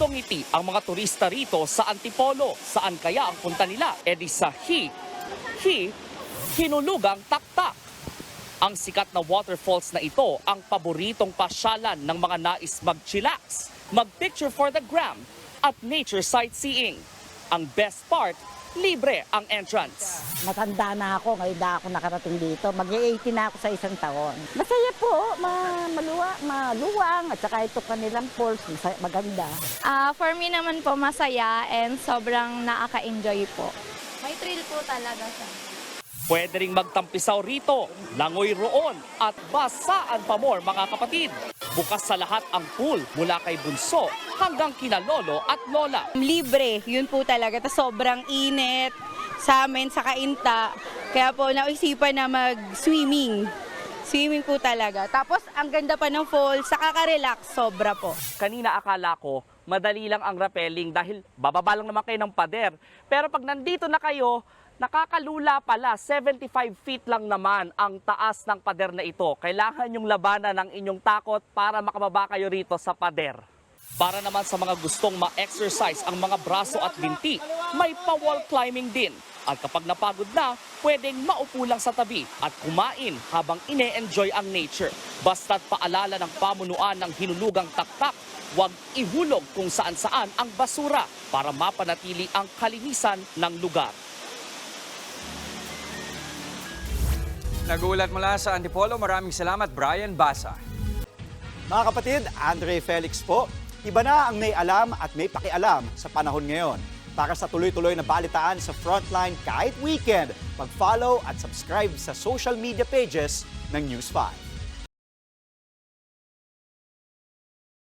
Ngumiti ang mga turista rito sa Antipolo. Saan kaya ang punta nila? E di sa Hinulugang Taktak. Ang sikat na waterfalls na ito ang paboritong pasyalan ng mga nais mag-chillax, mag-picture for the gram at nature sightseeing. Ang best part, libre ang entrance. Matanda na ako, ngayon na ako nakarating dito. Mag-80 na ako sa isang taon. Masaya po, maluwang, at saka ito kanilang falls, maganda. For me naman po masaya and sobrang nakaka-enjoy po. May thrill po talaga siya. Pwede ring magtampisaw rito, langoy roon at basaan pa more mga kapatid. Bukas sa lahat ang pool mula kay bunso hanggang kina lolo at lola. Libre, yun po talaga. Tas sobrang init sa amin sa Kainta. Kaya po naisipan na mag-swimming. Swimming po talaga. Tapos ang ganda pa ng falls, nakaka-relax, sobra po. Kanina akala ko madali lang ang rappelling dahil bababa lang naman kayo ng pader. Pero pag nandito na kayo, nakakalula pala, 75 feet lang naman ang taas ng pader na ito. Kailangan yung labanan ng inyong takot para makababa kayo rito sa pader. Para naman sa mga gustong ma-exercise ang mga braso at binti, may pa-wall climbing din. At kapag napagod na, pwedeng maupo lang sa tabi at kumain habang ine-enjoy ang nature. Basta't paalala ng pamunuan ng Hinulugang Taktak, huwag ihulog kung saan-saan ang basura para mapanatili ang kalinisan ng lugar. Nagulat mula sa Antipolo, maraming salamat Brian Basa. Mga kapatid, Andre Felix po. Iba na ang may alam at may pakialam sa panahon ngayon. Para sa tuloy-tuloy na balitaan sa Frontline kahit weekend, mag-follow at subscribe sa social media pages ng News 5.